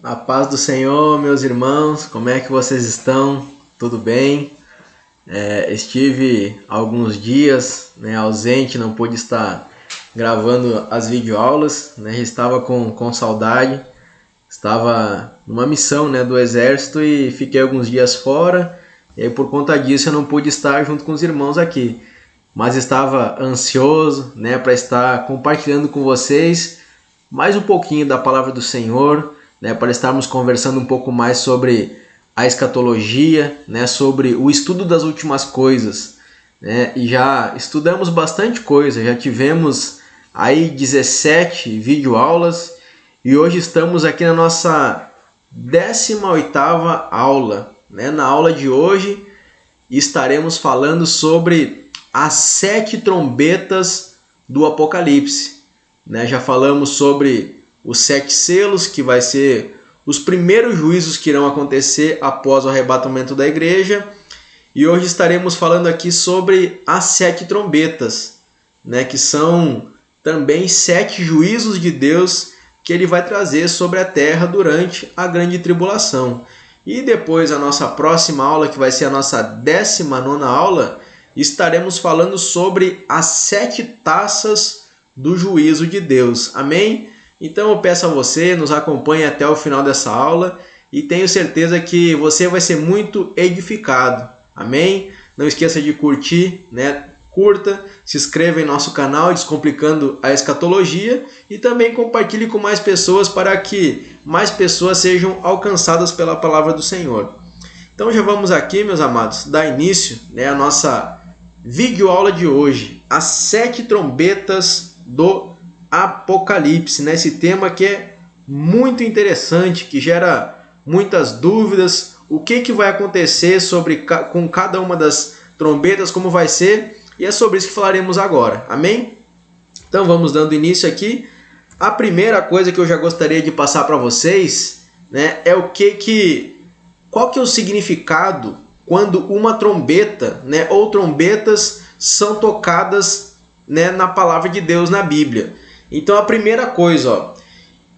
A paz do Senhor, meus irmãos, como é que vocês estão? Tudo bem? Estive alguns dias ausente, não pude estar gravando as videoaulas, estava com saudade, estava numa missão do exército e fiquei alguns dias fora, e aí, por conta disso eu não pude estar junto com os irmãos aqui, mas estava ansioso para estar compartilhando com vocês mais um pouquinho da palavra do Senhor, para estarmos conversando um pouco mais sobre a escatologia, sobre o estudo das últimas coisas. E já estudamos bastante coisa, já tivemos aí 17 videoaulas e hoje estamos aqui na nossa 18ª aula. Na aula de hoje estaremos falando sobre as 7 trombetas do Apocalipse. Já falamos sobre os 7 selos, que vai ser os primeiros juízos que irão acontecer após o arrebatamento da igreja. E hoje estaremos falando aqui sobre as 7 trombetas, que são também 7 juízos de Deus que ele vai trazer sobre a terra durante a grande tribulação. E depois, a nossa próxima aula, que vai ser a nossa 19ª aula, estaremos falando sobre as 7 taças do juízo de Deus. Amém? Então eu peço a você, nos acompanhe até o final dessa aula e tenho certeza que você vai ser muito edificado. Amém? Não esqueça de curtir, curta, se inscreva em nosso canal Descomplicando a Escatologia e também compartilhe com mais pessoas para que mais pessoas sejam alcançadas pela palavra do Senhor. Então já vamos aqui, meus amados, dar início à nossa videoaula de hoje, as 7 trombetas do Apocalipse, esse tema que é muito interessante, que gera muitas dúvidas, o que vai acontecer com cada uma das trombetas, como vai ser, e é sobre isso que falaremos agora, amém? Então vamos dando início aqui. A primeira coisa que eu já gostaria de passar para vocês, é qual que é o significado quando uma trombeta, ou trombetas são tocadas, na palavra de Deus na Bíblia. Então a primeira coisa,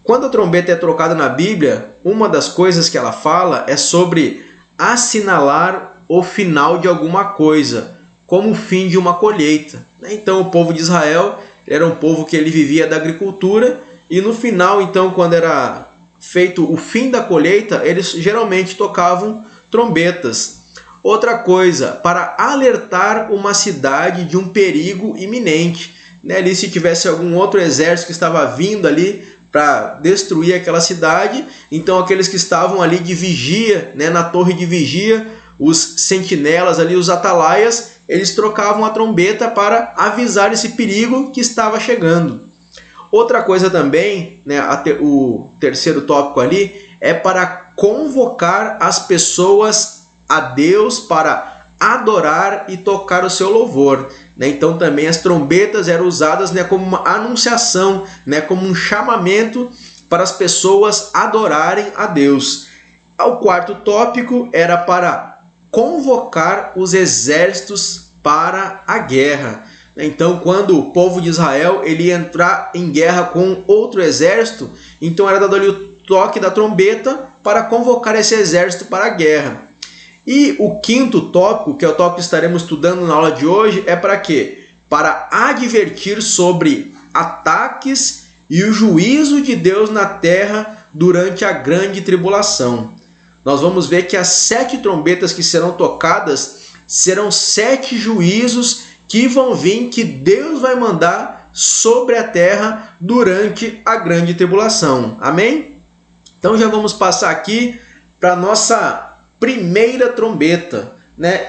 quando a trombeta é tocada na Bíblia, uma das coisas que ela fala é sobre assinalar o final de alguma coisa, como o fim de uma colheita. Então o povo de Israel era um povo que ele vivia da agricultura e no final, então, quando era feito o fim da colheita, eles geralmente tocavam trombetas. Outra coisa, para alertar uma cidade de um perigo iminente. Ali, se tivesse algum outro exército que estava vindo ali para destruir aquela cidade, então aqueles que estavam ali de vigia, na torre de vigia, os sentinelas ali, os atalaias, eles trocavam a trombeta para avisar esse perigo que estava chegando. Outra coisa também, o terceiro tópico ali, é para convocar as pessoas a Deus para adorar e tocar o seu louvor. Então também as trombetas eram usadas como uma anunciação, como um chamamento para as pessoas adorarem a Deus. O quarto tópico era para convocar os exércitos para a guerra. Então quando o povo de Israel ele ia entrar em guerra com outro exército, então era dado ali o toque da trombeta para convocar esse exército para a guerra. E o quinto tópico, que é o tópico que estaremos estudando na aula de hoje, é para quê? Para advertir sobre ataques e o juízo de Deus na terra durante a grande tribulação. Nós vamos ver que as 7 trombetas que serão tocadas serão 7 juízos que vão vir, que Deus vai mandar sobre a terra durante a grande tribulação. Amém? Então já vamos passar aqui para a nossa primeira trombeta,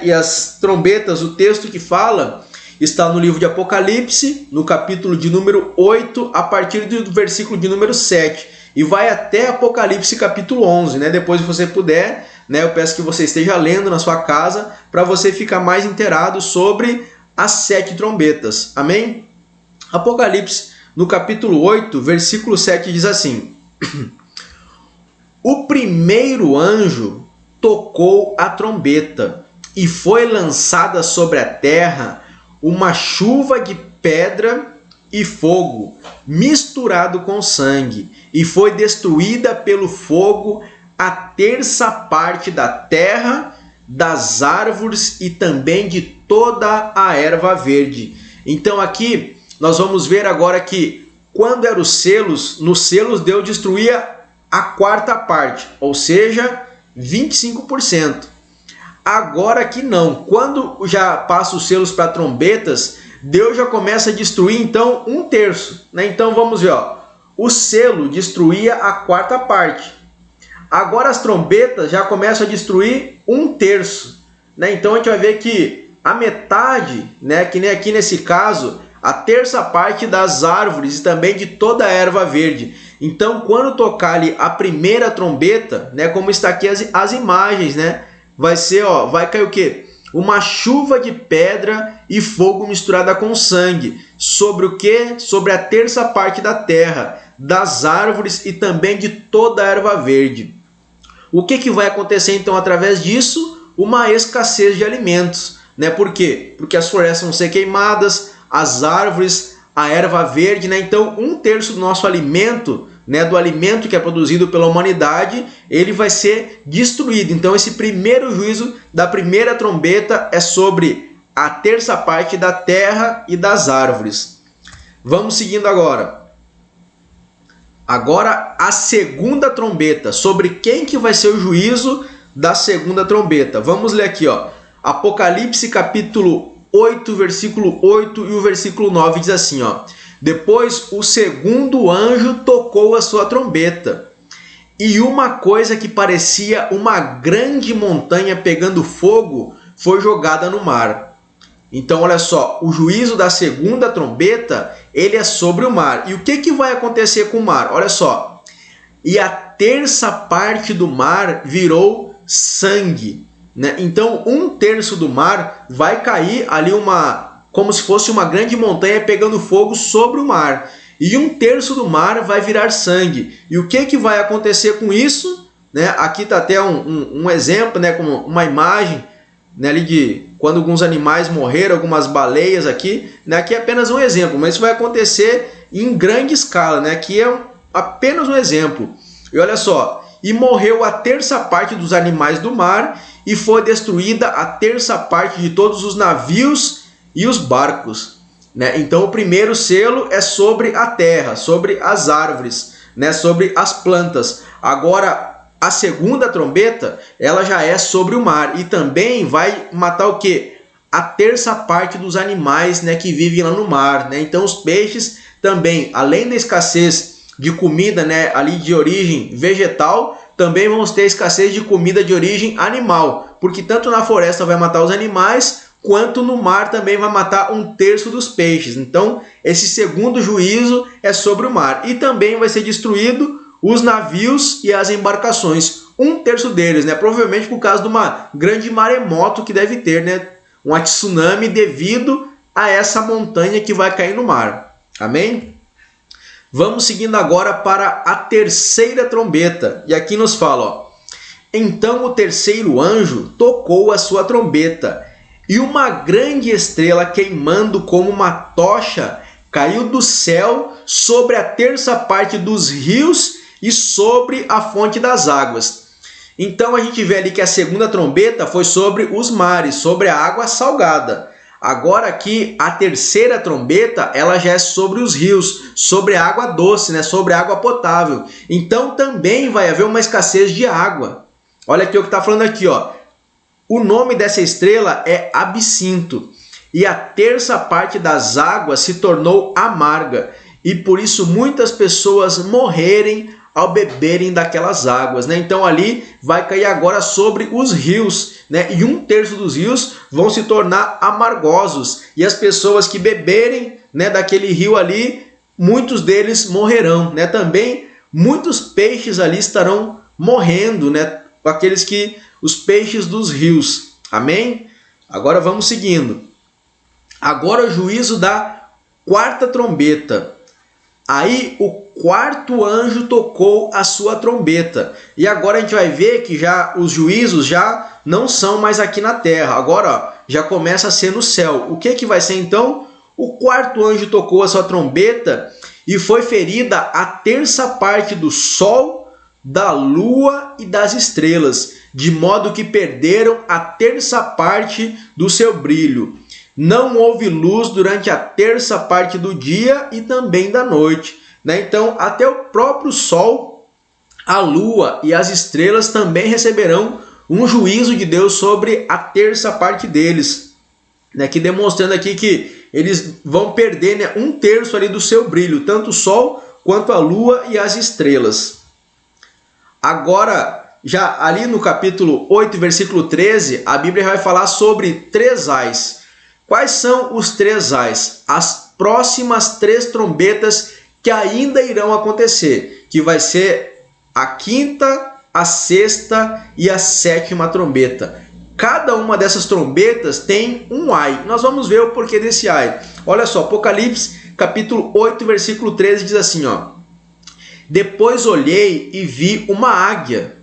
E as trombetas, o texto que fala, está no livro de Apocalipse, no capítulo de número 8, a partir do versículo de número 7, e vai até Apocalipse capítulo 11, Depois, se você puder, eu peço que você esteja lendo na sua casa, para você ficar mais inteirado sobre as 7 trombetas, amém? Apocalipse, no capítulo 8, versículo 7, diz assim: O primeiro anjo tocou a trombeta, e foi lançada sobre a terra uma chuva de pedra e fogo, misturado com sangue, e foi destruída pelo fogo a terça parte da terra, das árvores e também de toda a erva verde. Então aqui nós vamos ver agora que quando eram os selos, nos selos Deus destruía a quarta parte, ou seja, 25%. Agora que não, quando já passa os selos para trombetas, Deus já começa a destruir então 1/3, né? Então vamos ver, ó. O selo destruía a quarta parte. Agora as trombetas já começam a destruir 1/3, né? Então a gente vai ver que a metade, né, que nem aqui nesse caso, a terça parte das árvores e também de toda a erva verde. Então quando tocar ali a primeira trombeta, né, como está aqui as imagens, né, vai ser, ó, vai cair o quê? Uma chuva de pedra e fogo misturada com sangue. Sobre o quê? Sobre a terça parte da terra, das árvores e também de toda a erva verde. O que vai acontecer então através disso? Uma escassez de alimentos, né? Por quê? Porque as florestas vão ser queimadas, as árvores, a erva verde, né? Então 1/3 do nosso alimento, né, do alimento que é produzido pela humanidade, ele vai ser destruído. Então esse primeiro juízo da primeira trombeta é sobre a terça parte da terra e das árvores. Vamos seguindo agora. Agora a segunda trombeta, sobre quem que vai ser o juízo da segunda trombeta. Vamos ler aqui, ó. Apocalipse capítulo 8, versículo 8 e o versículo 9 diz assim, ó: depois o segundo anjo tocou a sua trombeta, e uma coisa que parecia uma grande montanha pegando fogo foi jogada no mar. Então olha só, o juízo da segunda trombeta, ele é sobre o mar. E o que vai acontecer com o mar? Olha só, e a terça parte do mar virou sangue, né? Então 1/3 do mar vai cair ali como se fosse uma grande montanha pegando fogo sobre o mar. E 1/3 do mar vai virar sangue. E o que vai acontecer com isso? Né? Aqui está até um exemplo, né, como uma imagem, né, ali de quando alguns animais morreram, algumas baleias aqui. Né? Aqui é apenas um exemplo, mas isso vai acontecer em grande escala. Né? Aqui é apenas um exemplo. E olha só, e morreu a terça parte dos animais do mar, e foi destruída a terça parte de todos os navios e os barcos, né? Então o primeiro selo é sobre a terra, sobre as árvores, né? Sobre as plantas. Agora a segunda trombeta, ela já é sobre o mar e também vai matar o quê? A terça parte dos animais, né, que vivem lá no mar, né? Então os peixes também, além da escassez de comida, né, ali de origem vegetal, também vamos ter escassez de comida de origem animal, porque tanto na floresta vai matar os animais, quanto no mar também vai matar 1/3 dos peixes. Então, esse segundo juízo é sobre o mar. E também vai ser destruído os navios e as embarcações. 1/3 deles, né? Provavelmente por causa de uma grande maremoto que deve ter, né? Um tsunami devido a essa montanha que vai cair no mar. Amém? Vamos seguindo agora para a terceira trombeta. E aqui nos fala, ó: então o terceiro anjo tocou a sua trombeta, e uma grande estrela queimando como uma tocha caiu do céu sobre a terça parte dos rios e sobre a fonte das águas. Então a gente vê ali que a segunda trombeta foi sobre os mares, sobre a água salgada. Agora aqui a terceira trombeta, ela já é sobre os rios, sobre a água doce, né? Sobre a água potável. Então também vai haver uma escassez de água. Olha aqui o que está falando aqui, ó. O nome dessa estrela é Absinto, e a terça parte das águas se tornou amarga, e por isso muitas pessoas morrerem ao beberem daquelas águas, né? Então ali vai cair agora sobre os rios, né? E 1/3 dos rios vão se tornar amargosos, e as pessoas que beberem, né, daquele rio ali, muitos deles morrerão, né? Também muitos peixes ali estarão morrendo, né? Os peixes dos rios. Amém? Agora vamos seguindo. Agora o juízo da quarta trombeta. Aí o quarto anjo tocou a sua trombeta. E agora a gente vai ver que já os juízos já não são mais aqui na terra. Agora, ó, já começa a ser no céu. O que vai ser então? O quarto anjo tocou a sua trombeta e foi ferida a terça parte do sol, da lua e das estrelas, de modo que perderam a terça parte do seu brilho. Não houve luz durante a terça parte do dia e também da noite. Então, até o próprio sol, a lua e as estrelas também receberão um juízo de Deus sobre a terça parte deles. Aqui demonstrando aqui que eles vão perder um terço ali do seu brilho, tanto o sol quanto a lua e as estrelas. Agora, já ali no capítulo 8, versículo 13, a Bíblia vai falar sobre 3 ais. Quais são os 3 ais? As próximas 3 trombetas que ainda irão acontecer, que vai ser a 5ª, a 6ª e a 7ª trombeta. Cada uma dessas trombetas tem um ai. Nós vamos ver o porquê desse ai. Olha só, Apocalipse, capítulo 8, versículo 13 diz assim, ó: Depois olhei e vi uma águia,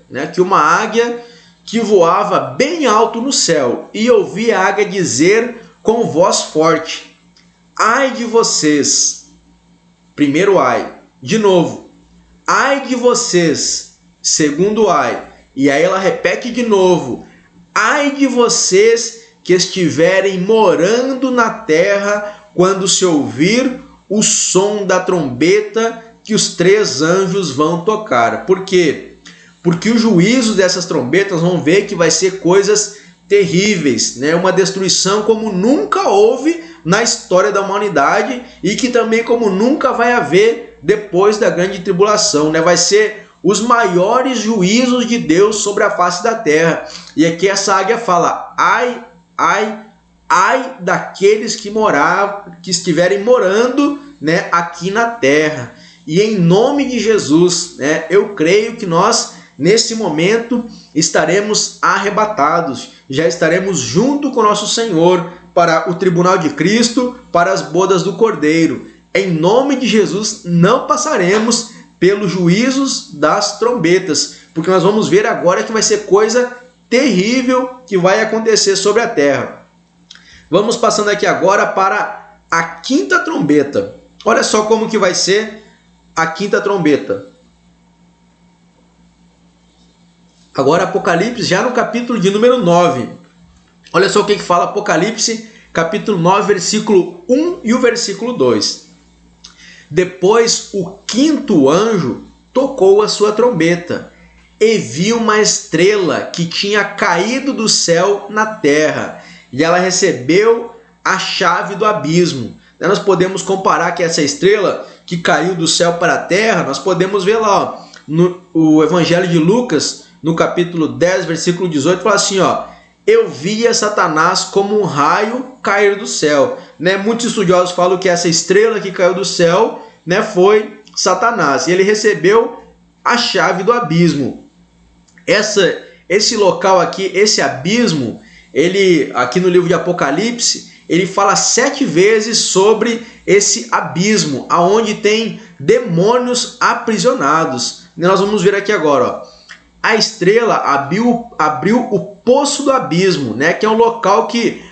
que voava bem alto no céu, e ouvi a águia dizer com voz forte: Ai de vocês! Primeiro ai. De novo: Ai de vocês! Segundo ai. E aí ela repete de novo: Ai de vocês que estiverem morando na terra quando se ouvir o som da trombeta que os 3 anjos vão tocar. Por quê? Porque o juízo dessas trombetas, vão ver que vai ser coisas terríveis, uma destruição como nunca houve na história da humanidade e que também como nunca vai haver depois da grande tribulação. Vai ser os maiores juízos de Deus sobre a face da terra. E aqui essa águia fala: ai, ai, ai daqueles que estiverem morando aqui na terra. E em nome de Jesus, eu creio que nós, nesse momento, estaremos arrebatados, já estaremos junto com nosso Senhor para o tribunal de Cristo, para as bodas do Cordeiro. Em nome de Jesus, não passaremos pelos juízos das trombetas, porque nós vamos ver agora que vai ser coisa terrível que vai acontecer sobre a terra. Vamos passando aqui agora para a 5ª trombeta. Olha só como que vai ser a 5ª trombeta. Agora Apocalipse, já no capítulo de número 9. Olha só o que fala Apocalipse, capítulo 9, versículo 1 e o versículo 2. Depois o 5º anjo tocou a sua trombeta, e vi uma estrela que tinha caído do céu na terra, e ela recebeu a chave do abismo. Nós podemos comparar que essa estrela que caiu do céu para a terra, nós podemos ver lá no Evangelho de Lucas, no capítulo 10, versículo 18, fala assim, eu via Satanás como um raio cair do céu. Muitos estudiosos falam que essa estrela que caiu do céu foi Satanás, e ele recebeu a chave do abismo. Esse local aqui, esse abismo, ele aqui no livro de Apocalipse, ele fala 7 vezes sobre esse abismo, aonde tem demônios aprisionados. Nós vamos ver aqui agora, a estrela abriu o poço do abismo, que é um local que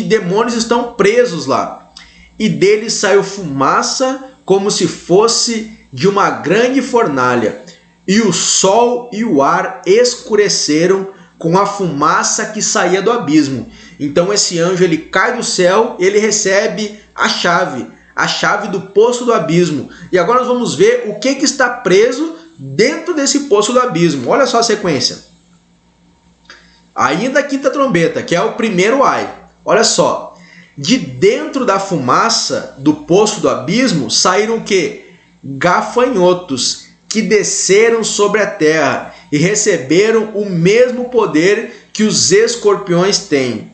demônios estão presos lá. E dele saiu fumaça como se fosse de uma grande fornalha. E o sol e o ar escureceram com a fumaça que saía do abismo. Então esse anjo ele cai do céu, ele recebe a chave do poço do abismo. E agora nós vamos ver o que está preso dentro desse poço do abismo. Olha só a sequência. Ainda a 5ª trombeta, que é o primeiro ai. Olha só. De dentro da fumaça do poço do abismo saíram o quê? Gafanhotos, que desceram sobre a terra e receberam o mesmo poder que os escorpiões têm.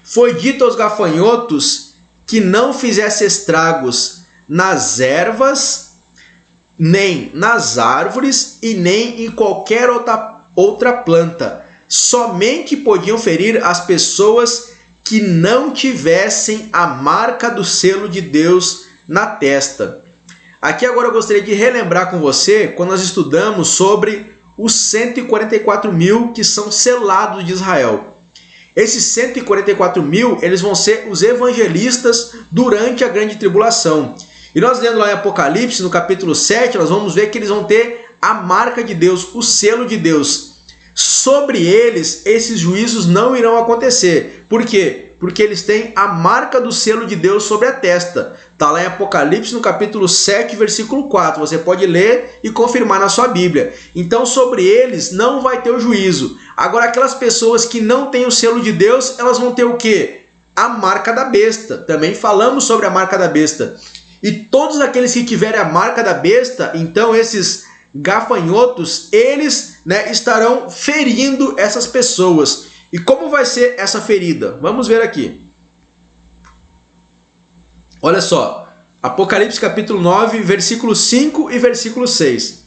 Foi dito aos gafanhotos que não fizesse estragos nas ervas, nem nas árvores e nem em qualquer outra planta. Somente podiam ferir as pessoas que não tivessem a marca do selo de Deus na testa. Aqui agora eu gostaria de relembrar com você quando nós estudamos sobre os 144 mil que são selados de Israel. Esses 144 mil, eles vão ser os evangelistas durante a grande tribulação. E nós lendo lá em Apocalipse, no capítulo 7, nós vamos ver que eles vão ter a marca de Deus, o selo de Deus. Sobre eles, esses juízos não irão acontecer. Por quê? Porque eles têm a marca do selo de Deus sobre a testa. Está lá em Apocalipse, no capítulo 7, versículo 4. Você pode ler e confirmar na sua Bíblia. Então, sobre eles não vai ter o juízo. Agora, aquelas pessoas que não têm o selo de Deus, elas vão ter o quê? A marca da besta. Também falamos sobre a marca da besta. E todos aqueles que tiverem a marca da besta, então esses gafanhotos, eles, estarão ferindo essas pessoas. E como vai ser essa ferida? Vamos ver aqui. Olha só, Apocalipse capítulo 9, versículo 5 e versículo 6.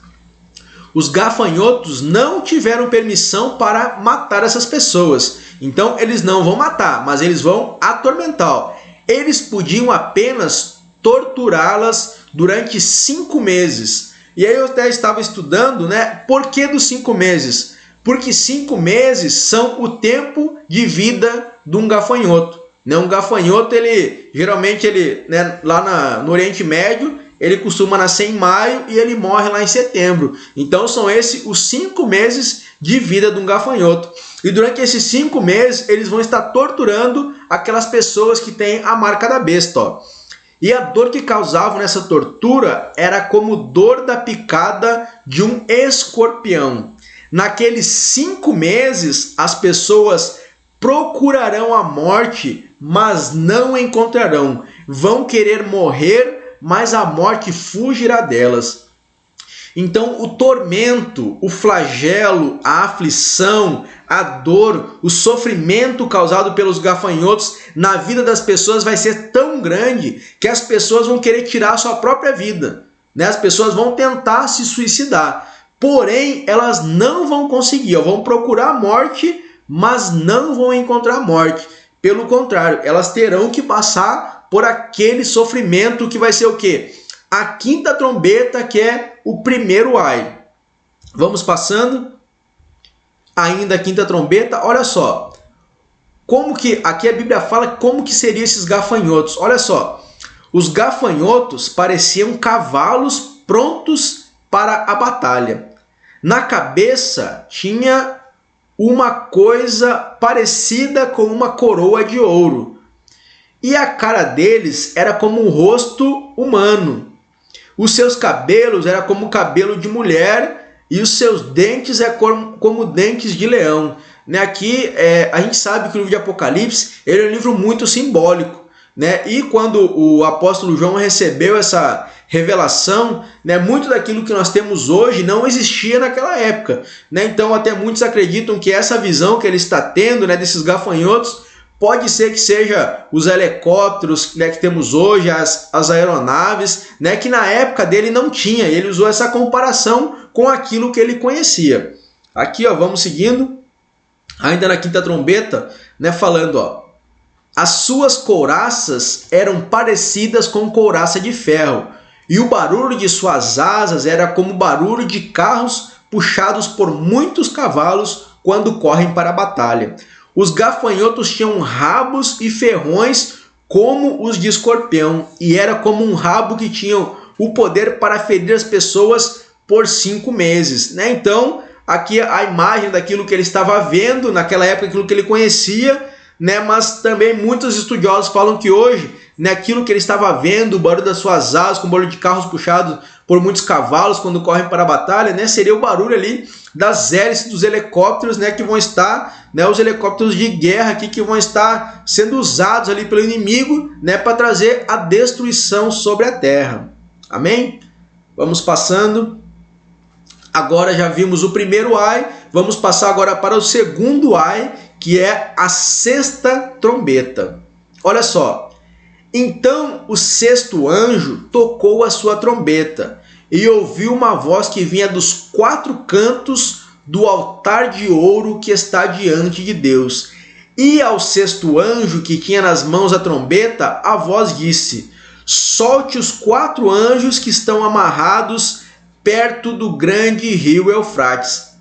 Os gafanhotos não tiveram permissão para matar essas pessoas. Então eles não vão matar, mas eles vão atormentar. Eles podiam apenas torturá-las durante 5 meses. E aí eu até estava estudando, por que dos 5 meses? Porque 5 meses são o tempo de vida de um gafanhoto. Um gafanhoto, geralmente, lá no Oriente Médio, ele costuma nascer em maio e ele morre lá em setembro. Então são esses os 5 meses de vida de um gafanhoto. E durante esses 5 meses, eles vão estar torturando aquelas pessoas que têm a marca da besta, ó. E a dor que causavam nessa tortura era como dor da picada de um escorpião. Naqueles 5 meses, as pessoas procurarão a morte, mas não encontrarão. Vão querer morrer, mas a morte fugirá delas. Então, o tormento, o flagelo, a aflição, a dor, o sofrimento causado pelos gafanhotos na vida das pessoas vai ser tão grande que as pessoas vão querer tirar a sua própria vida. As pessoas vão tentar se suicidar. Porém, elas não vão conseguir, vão procurar a morte, mas não vão encontrar a morte. Pelo contrário, elas terão que passar por aquele sofrimento que vai ser o quê? A 5ª trombeta, que é o primeiro ai. Vamos passando. Ainda a 5ª trombeta, olha só. Como que, aqui a Bíblia fala como que seriam esses gafanhotos. Olha só, os gafanhotos pareciam cavalos prontos para a batalha. Na cabeça tinha uma coisa parecida com uma coroa de ouro. E a cara deles era como um rosto humano. Os seus cabelos eram como o cabelo de mulher e os seus dentes como dentes de leão. Aqui a gente sabe que o livro de Apocalipse ele é um livro muito simbólico. E quando o apóstolo João recebeu essa revelação, muito daquilo que nós temos hoje não existia naquela época. Então até muitos acreditam que essa visão que ele está tendo desses gafanhotos pode ser que seja os helicópteros que temos hoje, as aeronaves, que na época dele não tinha. Ele usou essa comparação com aquilo que ele conhecia. Aqui, vamos seguindo. Ainda na 5ª trombeta, falando, as suas couraças eram parecidas com couraça de ferro, e o barulho de suas asas era como o barulho de carros puxados por muitos cavalos quando correm para a batalha. Os gafanhotos tinham rabos e ferrões como os de escorpião, e era como um rabo que tinha o poder para ferir as pessoas por 5 meses. Então, aqui a imagem daquilo que ele estava vendo naquela época, aquilo que ele conhecia, mas também muitos estudiosos falam que hoje, aquilo que ele estava vendo, o barulho das suas asas, com o barulho de carros puxados por muitos cavalos quando correm para a batalha, seria o barulho ali das hélices dos helicópteros, que vão estar, os helicópteros de guerra aqui que vão estar sendo usados ali pelo inimigo, para trazer a destruição sobre a terra. Amém? Vamos passando. Agora já vimos o primeiro ai, vamos passar agora para o segundo ai, que é a 6ª trombeta. Olha só. Então o 6º anjo tocou a sua trombeta, e ouviu uma voz que vinha dos 4 cantos do altar de ouro que está diante de Deus. E ao 6º anjo, que tinha nas mãos a trombeta, a voz disse: solte os 4 anjos que estão amarrados perto do grande rio Eufrates.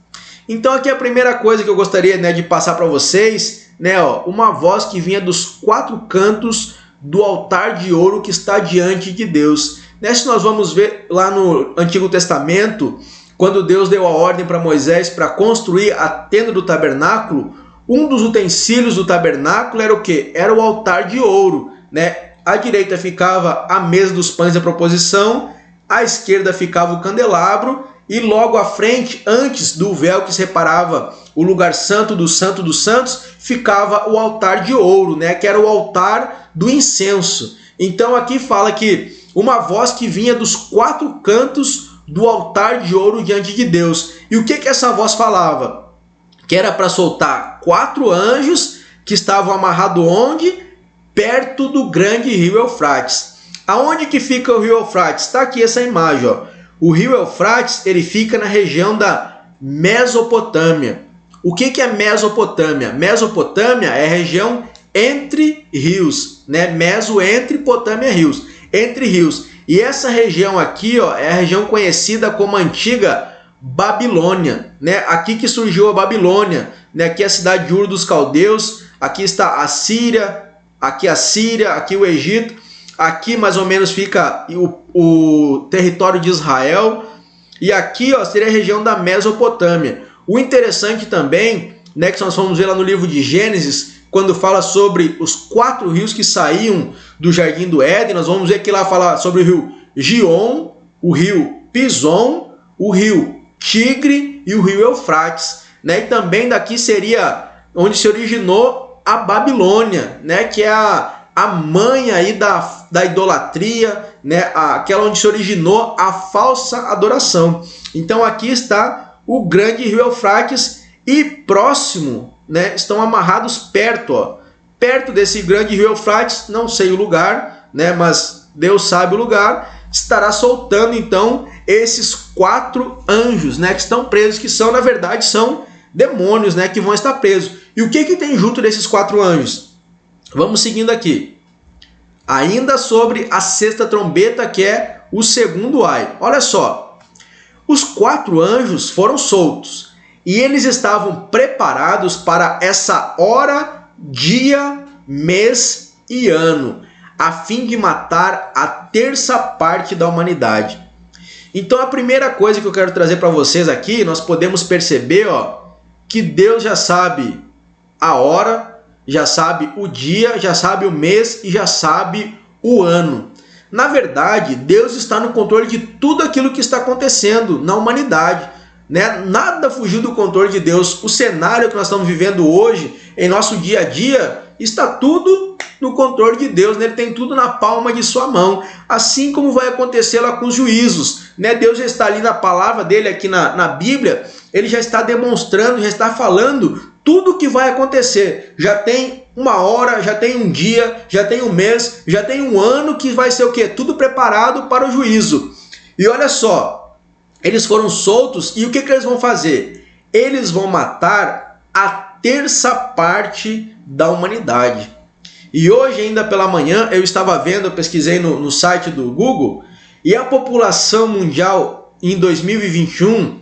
Então aqui a primeira coisa que eu gostaria de passar para vocês né, ó, uma voz que vinha dos 4 cantos do altar de ouro que está diante de Deus. Se nós vamos ver lá no Antigo Testamento, quando Deus deu a ordem para Moisés para construir a tenda do tabernáculo, um dos utensílios do tabernáculo era o quê? Era o altar de ouro, né? À direita ficava a mesa dos pães da proposição, à esquerda ficava o candelabro, e logo à frente, antes do véu que separava o lugar santo dos santos, ficava o altar de ouro, né? Que era o altar do incenso. Então aqui fala que uma voz que vinha dos 4 cantos do altar de ouro diante de Deus. E o que essa voz falava? Que era para soltar 4 anjos que estavam amarrados onde? Perto do grande rio Eufrates. Aonde que fica o rio Eufrates? Está aqui essa imagem, ó. O rio Eufrates, ele fica na região da Mesopotâmia. O que é Mesopotâmia? Mesopotâmia é a região entre rios, né? Meso entre Potâmia rios, entre rios. E essa região aqui, ó, é a região conhecida como Antiga Babilônia, né? Aqui que surgiu a Babilônia, né? Aqui é a cidade de Ur dos Caldeus, aqui está a Síria, aqui o Egito, aqui mais ou menos fica o território de Israel, e aqui, ó, seria a região da Mesopotâmia. O interessante também, né, que nós vamos ver lá no livro de Gênesis, quando fala sobre os 4 rios que saíam do Jardim do Éden, nós vamos ver que lá fala sobre o rio Gion, o rio Pison, o rio Tigre e o rio Eufrates, né? E também daqui seria onde se originou a Babilônia, né? Que é a mãe aí da idolatria, né? Aquela onde se originou a falsa adoração. Então aqui está o grande rio Eufrates e próximo, né? Estão amarrados perto, ó, perto desse grande rio Eufrates, não sei o lugar, né? Mas Deus sabe o lugar, estará soltando então esses 4 anjos, né? Que estão presos, que são, na verdade, são demônios, né? Que vão estar presos. E o que tem junto desses 4 anjos? Vamos seguindo aqui. Ainda sobre a 6ª trombeta, que é o segundo ai. Olha só. Os 4 anjos foram soltos. E eles estavam preparados para essa hora, dia, mês e ano, a fim de matar a 1/3 parte da humanidade. Então a primeira coisa que eu quero trazer para vocês aqui, nós podemos perceber, ó, que Deus já sabe a hora, já sabe o dia, já sabe o mês e já sabe o ano. Na verdade, Deus está no controle de tudo aquilo que está acontecendo na humanidade, né? Nada fugiu do controle de Deus. O cenário que nós estamos vivendo hoje, em nosso dia a dia, está tudo no controle de Deus, né? Ele tem tudo na palma de sua mão, assim como vai acontecer lá com os juízos, né? Deus já está ali na palavra dele, aqui na Bíblia, ele já está demonstrando, já está falando tudo o que vai acontecer. Já tem uma hora, já tem um dia, já tem um mês, já tem um ano que vai ser o quê? Tudo preparado para o juízo. E olha só, eles foram soltos e o que eles vão fazer? Eles vão matar a 1/3 parte da humanidade. E hoje, ainda pela manhã, eu estava vendo, eu pesquisei no site do Google, e a população mundial em 2021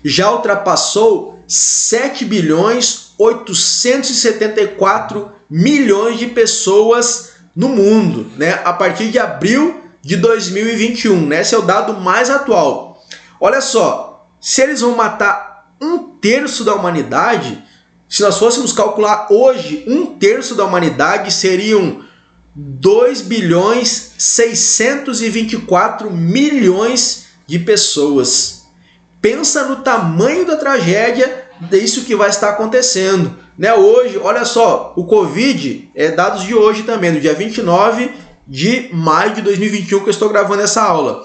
já ultrapassou 7.874 bilhões de pessoas no mundo, né? A partir de abril de 2021, né? Esse é o dado mais atual. Olha só, se eles vão matar 1/3 da humanidade, se nós fôssemos calcular hoje, 1/3 da humanidade seriam 2.624 bilhões de pessoas. Pensa no tamanho da tragédia disso que vai estar acontecendo, né? Hoje, olha só, o Covid, dados de hoje também, no dia 29 de maio de 2021, que eu estou gravando essa aula.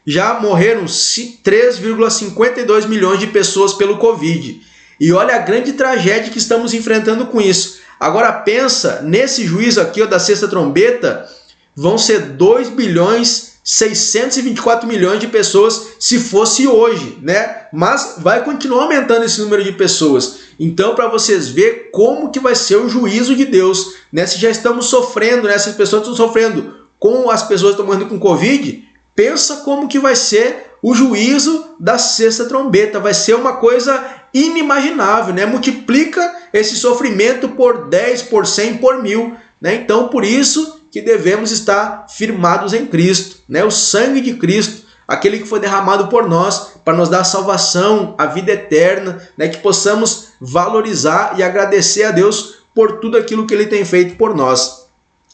Já morreram 3,52 milhões de pessoas pelo Covid. E olha a grande tragédia que estamos enfrentando com isso. Agora pensa, nesse juízo aqui, ó, da 6ª trombeta, vão ser 2.624 milhões de pessoas se fosse hoje, né? Mas vai continuar aumentando esse número de pessoas. Então, para vocês verem como que vai ser o juízo de Deus, né? Se já estamos sofrendo, né? Se as pessoas estão sofrendo com as pessoas que estão morrendo com Covid, pensa como que vai ser o juízo da 6ª trombeta. Vai ser uma coisa inimaginável, né? Multiplica esse sofrimento por 10, por 100, por 1000. Né? Então, por isso que devemos estar firmados em Cristo. Né? O sangue de Cristo, aquele que foi derramado por nós, para nos dar a salvação, a vida eterna, né? Que possamos valorizar e agradecer a Deus por tudo aquilo que Ele tem feito por nós.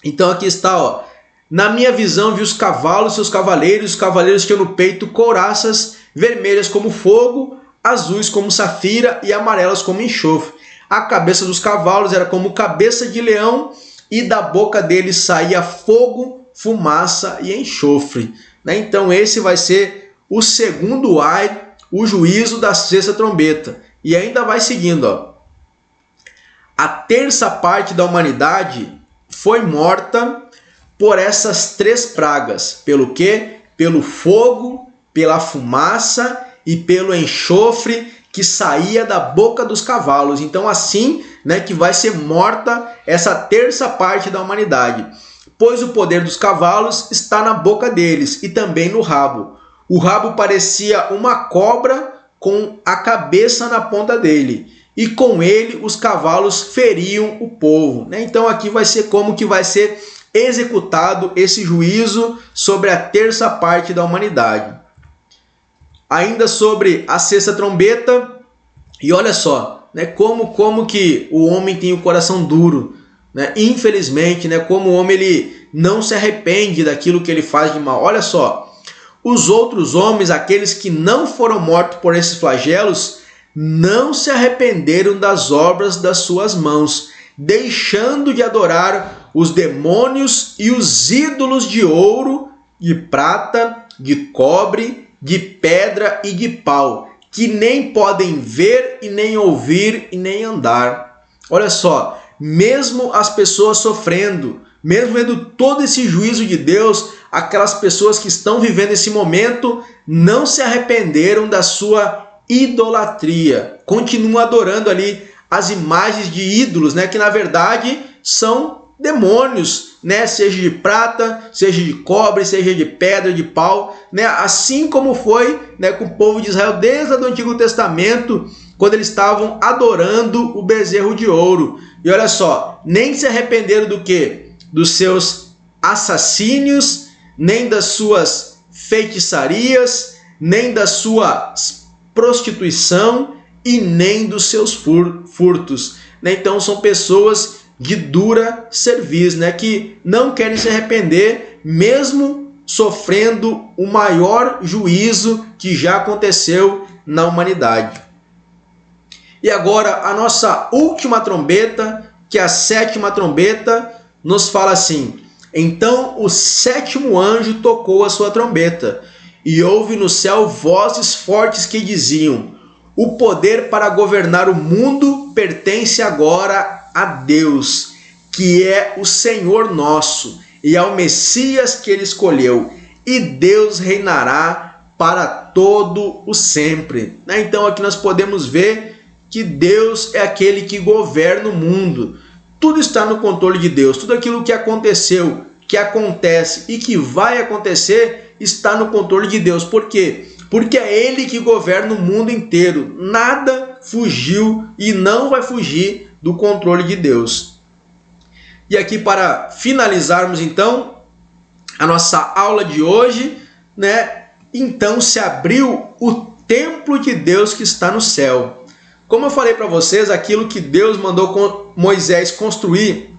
Então aqui está, ó. Na minha visão vi os cavalos, seus cavaleiros, os cavaleiros tinham no peito couraças vermelhas como fogo, azuis como safira e amarelas como enxofre. A cabeça dos cavalos era como cabeça de leão e da boca deles saía fogo, fumaça e enxofre. Então esse vai ser o segundo ai, o juízo da sexta trombeta. E ainda vai seguindo, ó. A terça parte da humanidade foi morta por essas 3 pragas. Pelo quê? Pelo fogo, pela fumaça e pelo enxofre que saía da boca dos cavalos. Então assim, né, que vai ser morta essa terça parte da humanidade. Pois o poder dos cavalos está na boca deles e também no rabo. O rabo parecia uma cobra com a cabeça na ponta dele. E com ele os cavalos feriam o povo. Então aqui vai ser como que vai ser executado esse juízo sobre a terça parte da humanidade. Ainda sobre a sexta trombeta, e olha só, né, como que o homem tem o coração duro. Né? Infelizmente, né, como o homem ele não se arrepende daquilo que ele faz de mal. Olha só, os outros homens, aqueles que não foram mortos por esses flagelos, não se arrependeram das obras das suas mãos, deixando de adorar os demônios e os ídolos de ouro, de prata, de cobre, de pedra e de pau, que nem podem ver e nem ouvir e nem andar. Olha só, mesmo as pessoas sofrendo, mesmo vendo todo esse juízo de Deus, aquelas pessoas que estão vivendo esse momento não se arrependeram da sua idolatria, continuam adorando ali as imagens de ídolos, né, que na verdade são demônios, né, seja de prata, seja de cobre, seja de pedra, de pau, né, assim como foi, né, com o povo de Israel desde o Antigo Testamento, quando eles estavam adorando o bezerro de ouro. E olha só, nem se arrependeram do quê? Dos seus assassínios, nem das suas feitiçarias, nem da sua prostituição e nem dos seus furtos. Então são pessoas de dura cerviz, né, que não querem se arrepender, mesmo sofrendo o maior juízo que já aconteceu na humanidade. E agora a nossa última trombeta, que é a sétima trombeta, nos fala assim: então o sétimo anjo tocou a sua trombeta, e houve no céu vozes fortes que diziam: o poder para governar o mundo pertence agora a Deus, que é o Senhor nosso, e ao Messias que ele escolheu, e Deus reinará para todo o sempre. Então aqui nós podemos ver que Deus é aquele que governa o mundo. Tudo está no controle de Deus. Tudo aquilo que aconteceu, que acontece e que vai acontecer está no controle de Deus. Por quê? Porque é Ele que governa o mundo inteiro. Nada fugiu e não vai fugir do controle de Deus. E aqui, para finalizarmos então a nossa aula de hoje, né? Então se abriu o templo de Deus que está no céu. Como eu falei para vocês, aquilo que Deus mandou Moisés construir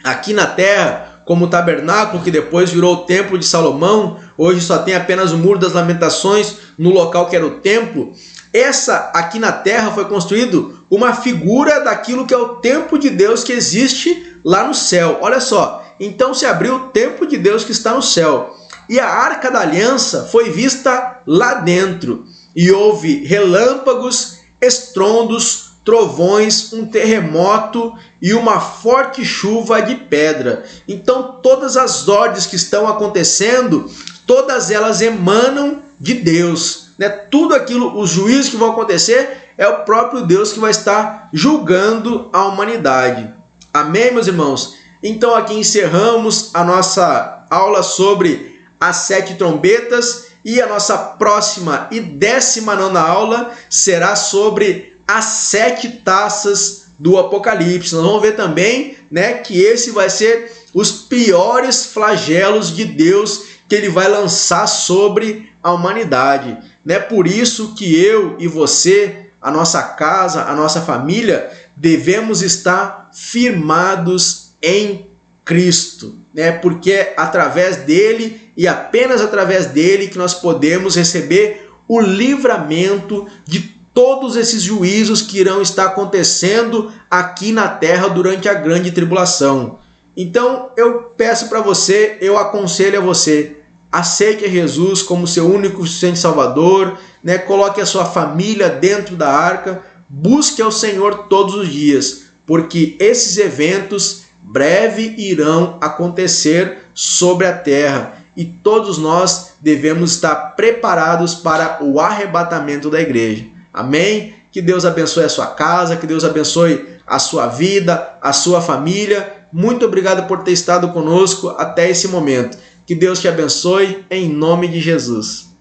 aqui na terra, como o tabernáculo, que depois virou o templo de Salomão, hoje só tem apenas o Muro das Lamentações no local que era o templo. Essa aqui na terra foi construído uma figura daquilo que é o templo de Deus que existe lá no céu. Olha só, então se abriu o templo de Deus que está no céu. E a Arca da Aliança foi vista lá dentro. E houve relâmpagos, estrondos, trovões, um terremoto e uma forte chuva de pedra. Então todas as ordens que estão acontecendo, todas elas emanam de Deus, né? Tudo aquilo, os juízos que vão acontecer, é o próprio Deus que vai estar julgando a humanidade. Amém, meus irmãos? Então aqui encerramos a nossa aula sobre as 7 trombetas, e a nossa próxima e 19ª aula será sobre as 7 taças do Apocalipse. Nós vamos ver também, né, que esse vai ser os piores flagelos de Deus que ele vai lançar sobre a humanidade. Né? Por isso que eu e você, a nossa casa, a nossa família, devemos estar firmados em Cristo, né? Porque é através dele e apenas através dele que nós podemos receber o livramento de todos esses juízos que irão estar acontecendo aqui na terra durante a grande tribulação. Então eu peço para você, eu aconselho a você, aceite Jesus como seu único e suficiente Salvador, né? Coloque a sua família dentro da arca, busque ao Senhor todos os dias, porque esses eventos breve irão acontecer sobre a terra e todos nós devemos estar preparados para o arrebatamento da igreja. Amém? Que Deus abençoe a sua casa, que Deus abençoe a sua vida, a sua família. Muito obrigado por ter estado conosco até esse momento. Que Deus te abençoe em nome de Jesus.